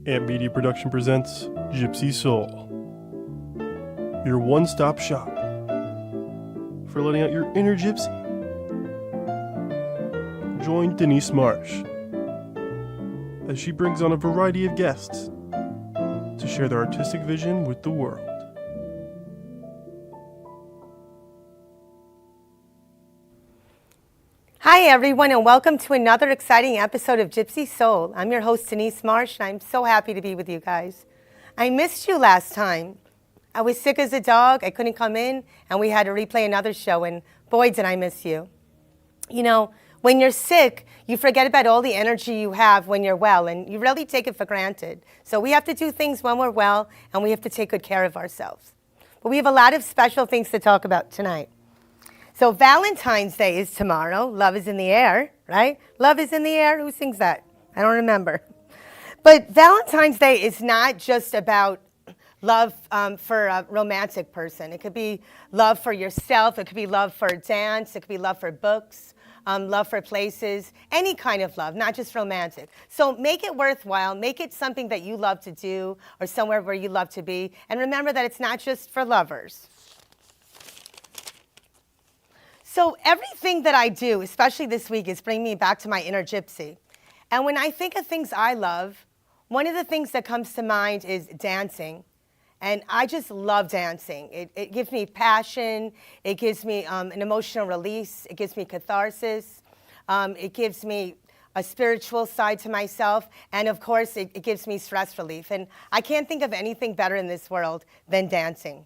Amp Media Production presents Gypsy Soul, your one-stop shop for letting out your inner gypsy. Join Denise Marsh as she brings on a variety of guests to share their artistic vision with the world. Hi everyone, and welcome to another exciting episode of Gypsy Soul. I'm your host Denise Marsh, and I'm so happy to be with you guys. I missed you last time. I was sick as a dog, I couldn't come in, and we had to replay another show, and boy did I miss you. You know, when you're sick, you forget about all the energy you have when you're well, and you really take it for granted. So we have to do things when we're well, and we have to take good care of ourselves. But we have a lot of special things to talk about tonight. So Valentine's Day is tomorrow. Love is in the air, right? Love is in the air. Who sings that? I don't remember. But Valentine's Day is not just about love for a romantic person. It could be love for yourself. It could be love for dance. It could be love for books, love for places, any kind of love, not just romantic. So make it worthwhile. Make it something that you love to do or somewhere where you love to be. And remember that it's not just for lovers. So everything that I do, especially this week, is bring me back to my inner gypsy. And when I think of things I love, one of the things that comes to mind is dancing. And I just love dancing. It gives me passion. It gives me an emotional release. It gives me catharsis. It gives me a spiritual side to myself. And of course, it gives me stress relief. And I can't think of anything better in this world than dancing.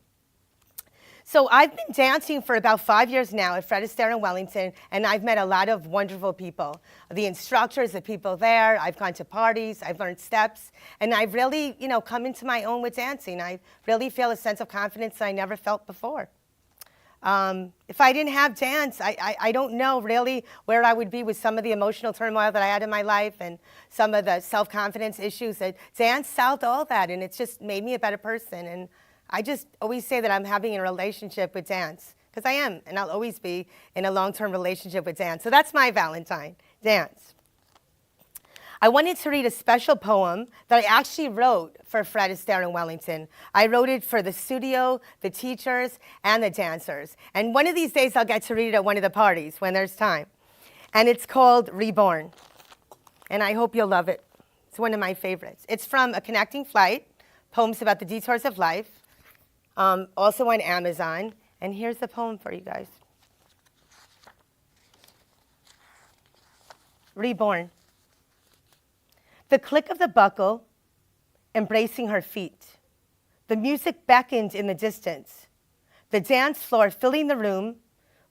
So I've been dancing for about 5 years now at Fred Astaire in Wellington, and I've met a lot of wonderful people. The instructors, the people there, I've gone to parties, I've learned steps, and I've really, come into my own with dancing. I really feel a sense of confidence I never felt before. If I didn't have dance, I don't know really where I would be with some of the emotional turmoil that I had in my life and some of the self-confidence issues. That dance solved all that, and it's just made me a better person. And I just always say that I'm having a relationship with dance, because I am, and I'll always be in a long-term relationship with dance. So that's my Valentine, dance. I wanted to read a special poem that I actually wrote for Fred Astaire in Wellington. I wrote it for the studio, the teachers, and the dancers. And one of these days I'll get to read it at one of the parties when there's time. And it's called Reborn. And I hope you'll love it. It's one of my favorites. It's from A Connecting Flight, Poems About the Detours of Life. Also on Amazon. And here's the poem for you guys. Reborn. The click of the buckle, embracing her feet. The music beckoned in the distance. The dance floor filling the room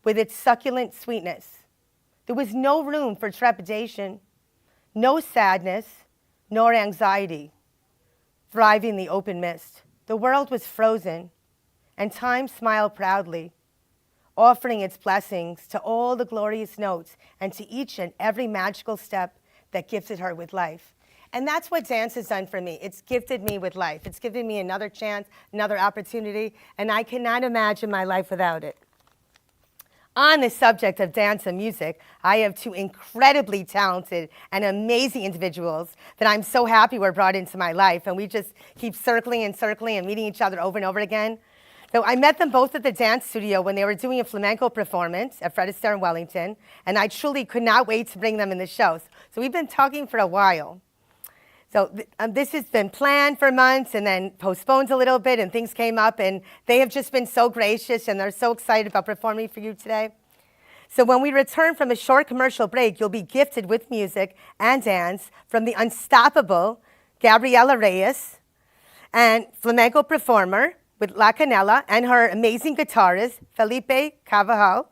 with its succulent sweetness. There was no room for trepidation, no sadness, nor anxiety. Thriving the open mist. The world was frozen, and time smiled proudly, offering its blessings to all the glorious notes and to each and every magical step that gifted her with life. And that's what dance has done for me. It's gifted me with life. It's given me another chance, another opportunity, and I cannot imagine my life without it. On the subject of dance and music, I have two incredibly talented and amazing individuals that I'm so happy were brought into my life, and we just keep circling and circling and meeting each other over and over again. So I met them both at the dance studio when they were doing a flamenco performance at Fred Astaire in Wellington, and I truly could not wait to bring them in the show. So we've been talking for a while. So this has been planned for months and then postponed a little bit, and things came up, and they have just been so gracious, and they're so excited about performing for you today. So when we return from a short commercial break, you'll be gifted with music and dance from the unstoppable Gabriela Reyes, and flamenco performer with La Canela, and her amazing guitarist, Felipe Carvajal.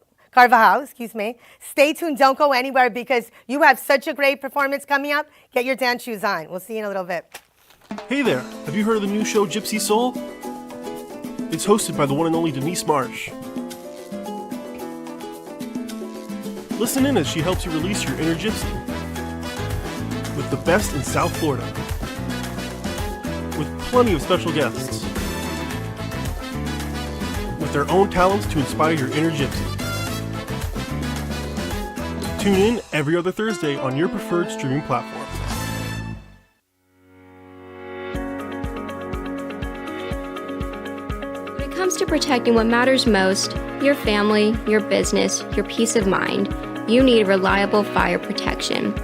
Stay tuned, don't go anywhere, because you have such a great performance coming up. Get your dance shoes on. We'll see you in a little bit. Hey there, have you heard of the new show Gypsy Soul? It's hosted by the one and only Denise Marsh. Listen in as she helps you release your inner gypsy with the best in South Florida, with plenty of special guests, with their own talents to inspire your inner gypsy. Tune in every other Thursday on your preferred streaming platform. comes to protecting what matters most, your family, your business, your peace of mind, you need reliable fire protection.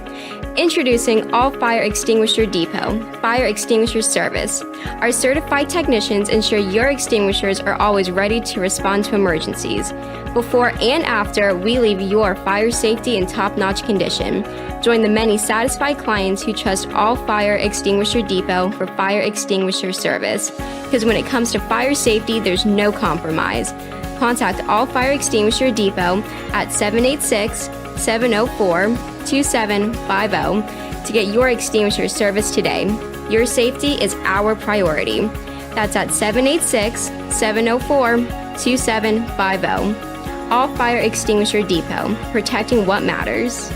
Introducing All Fire Extinguisher Depot, Fire Extinguisher Service. Our certified technicians ensure your extinguishers are always ready to respond to emergencies. Before and after, we leave your fire safety in top-notch condition. Join the many satisfied clients who trust All Fire Extinguisher Depot for fire extinguisher service. Because when it comes to fire safety, there's no compromise. Contact All Fire Extinguisher Depot at 786-704-2750 to get your extinguisher service today. Your safety is our priority. That's at 786-704-2750. All Fire Extinguisher Depot, protecting what matters.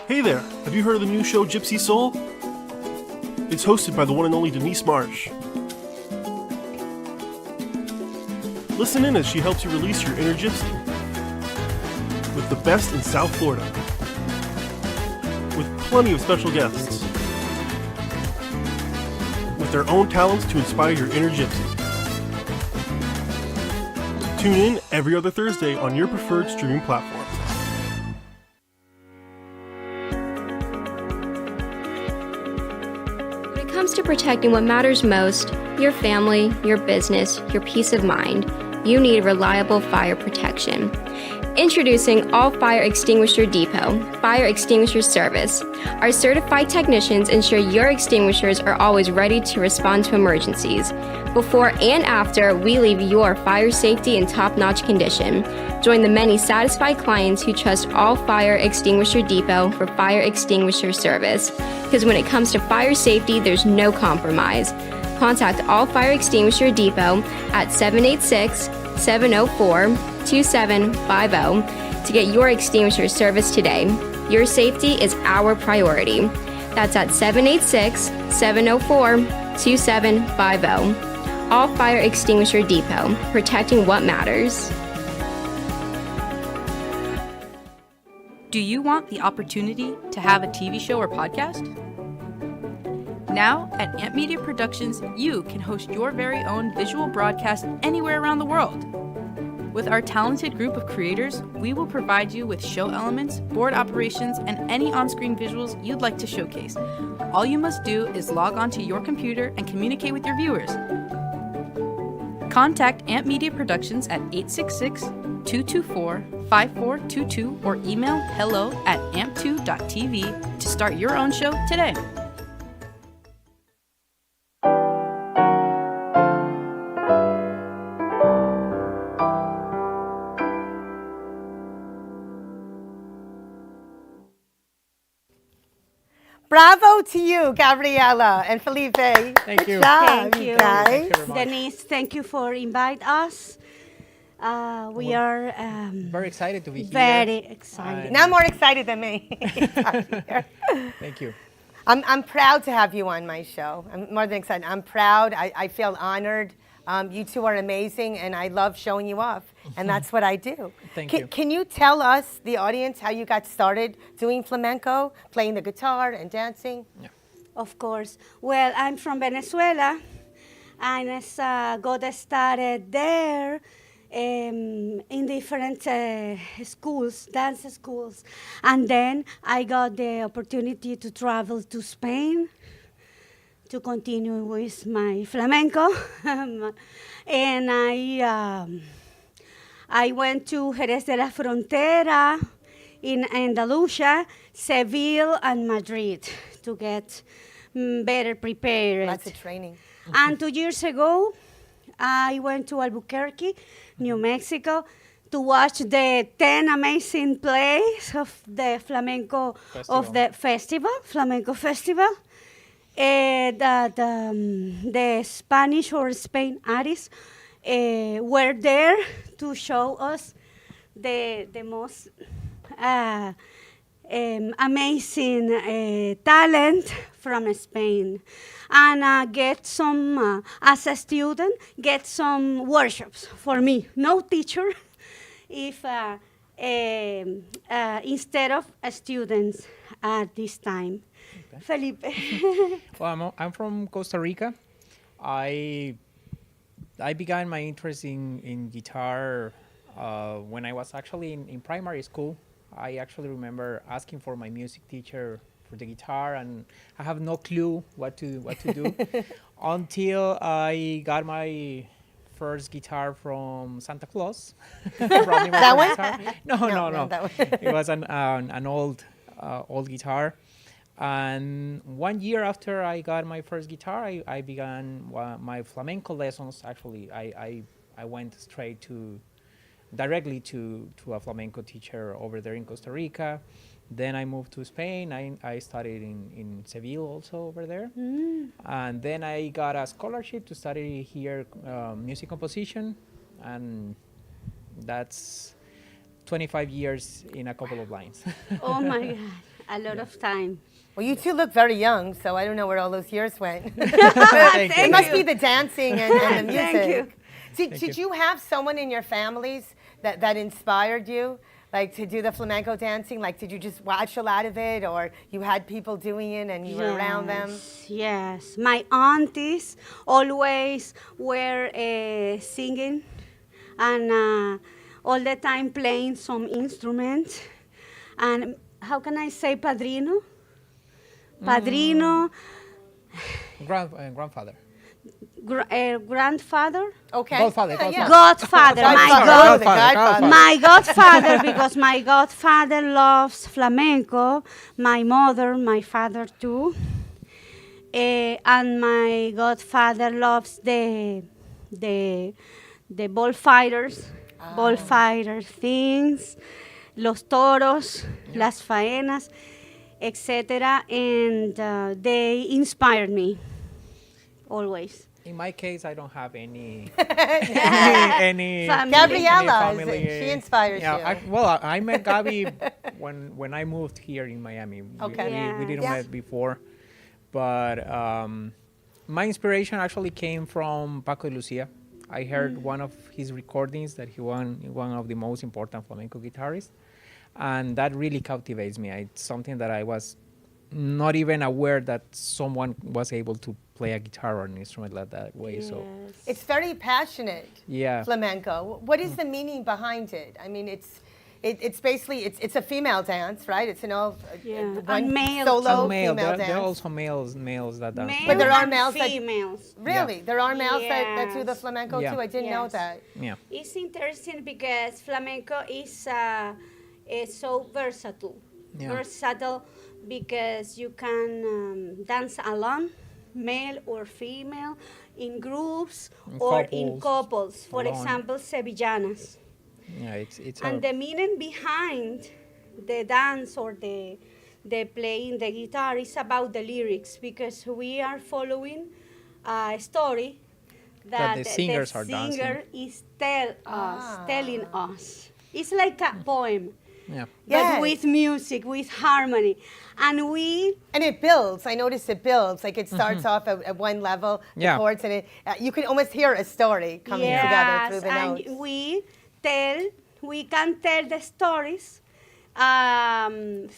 Hey there, have you heard of the new show Gypsy Soul? It's hosted by the one and only Denise Marsh. Listen in as she helps you release your inner gypsy with the best in South Florida, with plenty of special guests, with their own talents to inspire your inner gypsy. Tune in every other Thursday on your preferred streaming platform. When it comes to protecting what matters most, your family, your business, your peace of mind, you need reliable fire protection. Introducing All Fire Extinguisher Depot, Fire Extinguisher Service. Our certified technicians ensure your extinguishers are always ready to respond to emergencies. Before and after, we leave your fire safety in top-notch condition. Join the many satisfied clients who trust All Fire Extinguisher Depot for fire extinguisher service. Because when it comes to fire safety, there's no compromise. Contact All Fire Extinguisher Depot at 786-704-2750 to get your extinguisher service today. Your safety is our priority. That's at 786-704-2750. 2750. All Fire Extinguisher Depot, protecting what matters. Do you want the opportunity to have a TV show or podcast? Now, at Amp Media Productions, you can host your very own visual broadcast anywhere around the world. With our talented group of creators, we will provide you with show elements, board operations, and any on-screen visuals you'd like to showcase. All you must do is log onto your computer and communicate with your viewers. Contact Amp Media Productions at 866-224-5422 or email hello@amp2.tv to start your own show today. Bravo to you, Gabriela and Felipe. Thank Good you. job, Thank you. guys. Thank you very much. Denise, thank you for inviting us. We are Very excited to be here. very excited. Now more excited than me. Thank you. I'm proud to have you on my show. I'm more than excited. I'm proud. I feel honored. You two are amazing, and I love showing you off, and that's what I do. Thank you. Can you tell us, the audience, how you got started doing flamenco, playing the guitar and dancing? Yeah. Of course. Well, I'm from Venezuela, and I got started there in different schools, dance schools. And then I got the opportunity to travel to Spain to continue with my flamenco. And I went to Jerez de la Frontera in Andalusia, Seville, and Madrid to get better prepared. Lots of training. And 2 years ago, I went to Albuquerque, New Mexico, to watch the 10 amazing plays of the flamenco of the festival, Flamenco Festival. The Spanish or Spain artists were there to show us the most amazing talent from Spain, and get some as a student, get some workshops for me. No teacher, if instead of students at this time. Okay. Felipe. Well, I'm from Costa Rica. I began my interest in guitar when I was actually in primary school. I actually remember asking for my music teacher for the guitar, and I have no clue what to do until I got my first guitar from Santa Claus. That one? Guitar. No. That one. It was an old guitar. And 1 year after I got my first guitar, I began my flamenco lessons. Actually, I went straight directly to a flamenco teacher over there in Costa Rica. Then I moved to Spain. I studied in Seville also over there. And then I got a scholarship to study here music composition. And that's 25 years in a couple of lines. Oh my God, a lot of time. Well, you two look very young, so I don't know where all those years went. Thank It you. must be the dancing and the music. Thank you. Did you have someone in your families that inspired you, like to do the flamenco dancing? Like, did you just watch a lot of it, or you had people doing it and you were around them? Yes, my aunties always were singing and all the time playing some instrument. And how can I say padrino? Padrino. Grandfather. Grandfather? Okay. Godfather. Yeah. Godfather, Godfather. my godfather, because my godfather loves flamenco, my mother, my father too, and my godfather loves the bullfighters, bullfighter things, los toros, las faenas, etc. And they inspired me always. In my case, I don't have any Gabriela, family. she inspires you. I met Gabby when I moved here in Miami. Okay. We didn't Yeah. met before, but my inspiration actually came from Paco de Lucia. I heard one of his recordings that he won one of the most important flamenco guitarists, and that really captivates me. It's something that I was not even aware that someone was able to play a guitar or an instrument like that way. So It's very passionate. yeah. Flamenco. What is the meaning behind it? I mean, it's basically it's a female dance, right? It's an all one And male solo And male. female There are dance. also males that dance. Male But there are and males that- females. Really, there are males that do the Yes. flamenco Yeah. too. I didn't know Yes. that. Yeah. It's interesting because flamenco is so versatile. Yeah. Versatile because you can dance alone, male or female, in groups In or in couples, couples. For alone. example, sevillanas. Yeah, it's And the meaning behind the dance or the playing the guitar is about the lyrics because we are following a story that the singers are singer dancing. is telling us. It's like a poem, yeah. Yes. but with music, with harmony, and And it builds. I noticed it builds. Like it starts off at one level, the Yeah. chords, and you can almost hear a story coming together through the and notes. we can tell the stories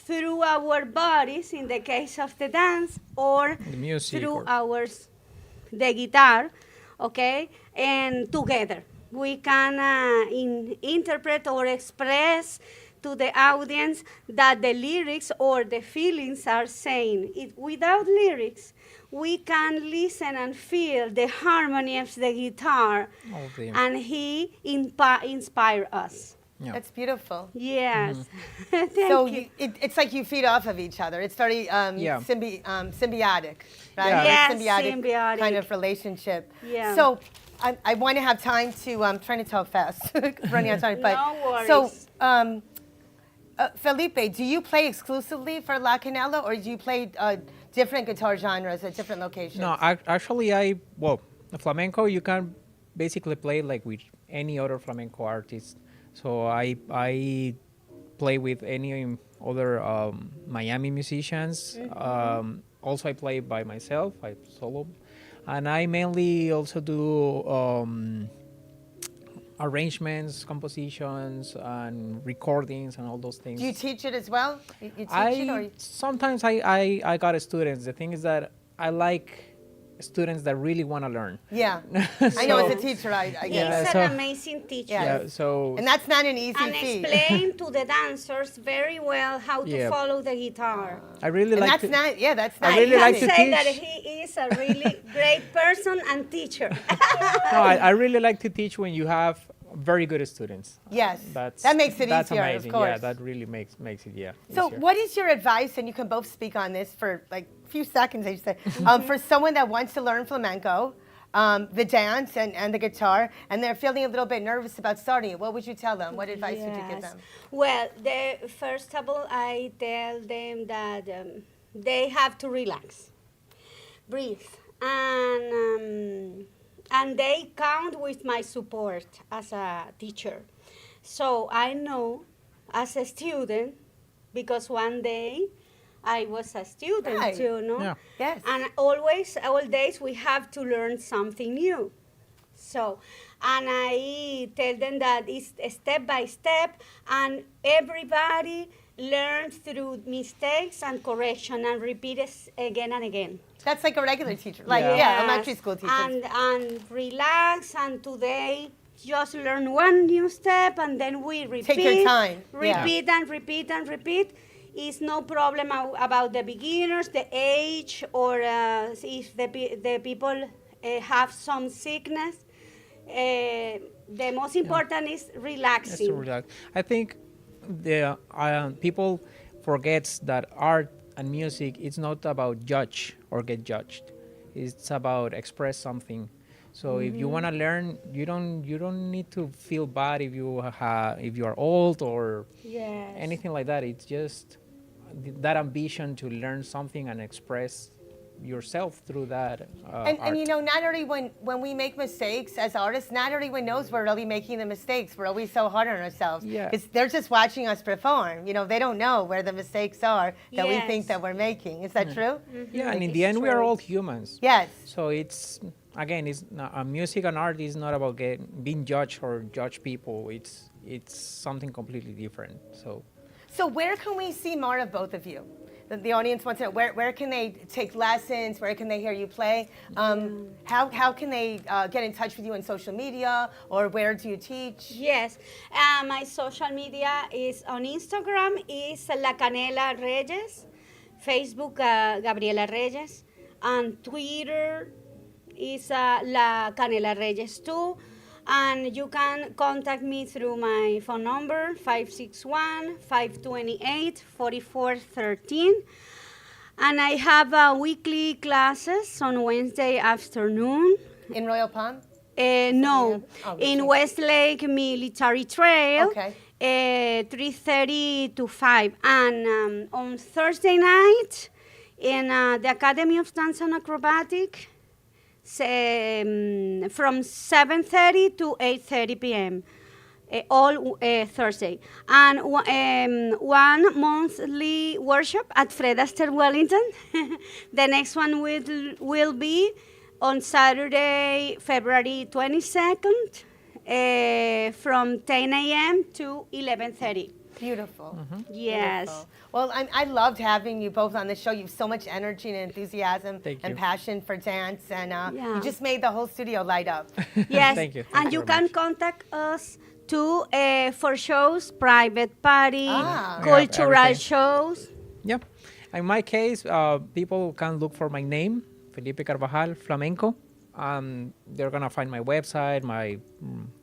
through our bodies in the case of the dance or The music through or- the guitar, okay, and together we can interpret or express to the audience that the lyrics or the feelings are saying. Without lyrics, we can listen and feel the harmony of the guitar, Of the- and he inspire us. Yeah. That's beautiful. Yes. Mm-hmm. Thank So you. it's like you feed off of each other. It's very Yeah. symbiotic, right? Yeah. Very Yes, symbiotic symbiotic. kind of relationship. Yeah. So I want to have time to. I'm trying to talk fast, running out of time. But No so worries. Felipe, do you play exclusively for La Canela, or do you play different guitar genres at different locations? No, actually, the flamenco you can basically play like with any other flamenco artist. So I play with any other Miami musicians. Also, I play by myself. I solo, and I mainly also do arrangements, compositions, and recordings, and all those things. Do you teach it as well? You teach it, or Sometimes I got students. The thing is that I like students that really want to learn. yeah? I know as a So- teacher, I get Yeah, it. He's so- an amazing teacher. Yeah. Yeah, so And that's not an easy And feat. explain to the dancers very well how to Yeah. follow the guitar. I really And like that's to, not, yeah, that's not I really can like to say teach. that he is a really great person and teacher. No, I really like to teach when you have very good students. Yes, That's, that makes it that's easier, amazing. of course. Yeah, that really makes it So, easier. what is your advice? And you can both speak on this for like a few seconds. I should say, for someone that wants to learn flamenco, the dance and the guitar, and they're feeling a little bit nervous about starting it. What would you tell them? What advice would you give Yes. them? Well, first of all, I tell them that they have to relax, breathe, and they count with my support as a teacher. So I know as a student, because one day I was a student Right. too, no? Yeah. Yes. And always, all days, we have to learn something new. So, and I tell them that it's step by step, and everybody learns through mistakes and correction and repeat it again and again. That's like a regular teacher, like Yeah. yeah, elementary school teachers. And relax, and today just learn one new step, and then we repeat. Take your time. Yeah. Repeat and repeat and repeat. It's no problem about the beginners, the age, or if the people have some sickness. The most important is Just to relaxing. relax. I think the people forgets that art and music is not about judge or get judged. It's about express something. So if you want to learn, you don't need to feel bad if you are old or Yes. anything like that. It's just that ambition to learn something and express yourself through that And art. you know, not everyone, when we make mistakes as artists, not everyone knows we're really making the mistakes. We're always so hard on ourselves. Yeah. Because they're just watching us perform. You know, they don't know where the mistakes are that we think Yes. that we're making. Is that true? Yeah, and in It's the end, we are true. all humans. Yes. So it's, again, it's not, music and art is not about being judged or judge people. It's something completely different. So where can we see more of both of you? The audience wants to know, where can they take lessons? Where can they hear you play? How can they get in touch with you on social media, or where do you teach? Yes, my social media is on Instagram is La Canela Reyes, Facebook Gabriela Reyes, and Twitter is La Canela Reyes too. And you can contact me through my phone number, 561-528-4413. And I have weekly classes on Wednesday afternoon. In Royal Palm? No, Oh, in okay. Westlake Military Trail, Okay. 3:30 to 5. And on Thursday night, in the Academy of Dance and Acrobatic, from 7:30 to 8:30 p.m. All Thursday. And one monthly workshop at Fred Astaire Wellington. The next one will be on Saturday, February 22nd, from 10 a.m. to 11:30. Beautiful. Yes. Beautiful. Well, I loved having you both on the show. You have so much energy and enthusiasm Thank and you. passion for dance, and Yeah. you just made the whole studio light up. Yes. Thank you. And you can contact us too for shows, private party, Ah. We have cultural everything. shows. Yeah. In my case, people can look for my name, Felipe Carvajal, Flamenco. They're going to find my website, my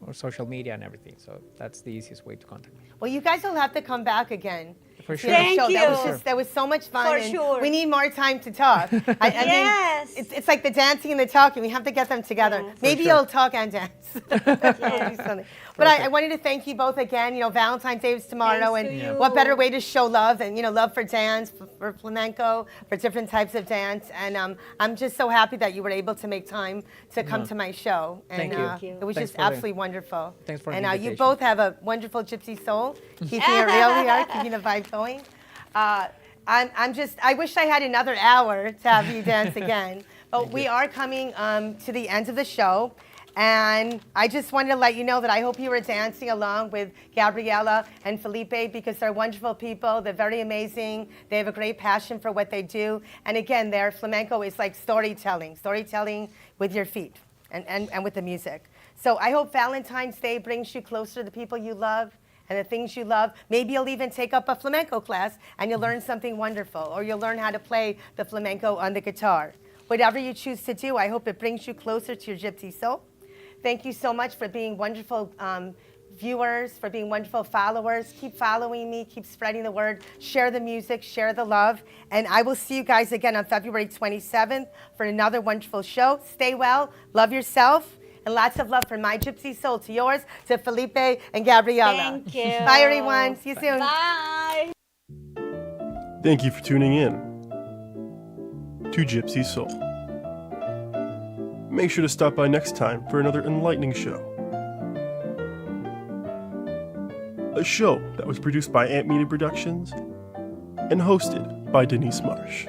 or social media and everything. So that's the easiest way to contact me. Well, you guys will have to come back again. For to sure. the Thank show. That was you. just, that was so much fun. For and sure. We need more time to talk. I Yes. mean, it's like the dancing and the talking. We have to get them together. Yes. Maybe sure. you'll talk and dance. We'll do something. But I wanted to thank you both again. You know, Valentine's Day is tomorrow, Thanks and to you. what better way to show love than, you know, love for dance, for flamenco, for different types of dance. And I'm just so happy that you were able to make time to come to my show. And Thank you. Thank you. it was Thanks just for the- absolutely wonderful. Thanks for the And you invitation. both have a wonderful gypsy soul, keeping it real here, keeping the vibe going. I wish I had another hour to have you dance again. But we are coming to the end of the show. And I just wanted to let you know that I hope you were dancing along with Gabriela and Felipe, because they're wonderful people. They're very amazing. They have a great passion for what they do. And again, their flamenco is like storytelling with your feet and with the music. So I hope Valentine's Day brings you closer to the people you love and the things you love. Maybe you'll even take up a flamenco class and you'll learn something wonderful, or you'll learn how to play the flamenco on the guitar. Whatever you choose to do, I hope it brings you closer to your gypsy soul. Thank you so much for being wonderful viewers, for being wonderful followers. Keep following me, keep spreading the word, share the music, share the love. And I will see you guys again on February 27th for another wonderful show. Stay well, love yourself, and lots of love from my gypsy soul to yours, to Felipe and Gabriela. Thank you. Bye, everyone. See you soon. Bye. Thank you for tuning in to Gypsy Soul. Make sure to stop by next time for another enlightening show. A show that was produced by Ant Media Productions and hosted by Denise Marsh.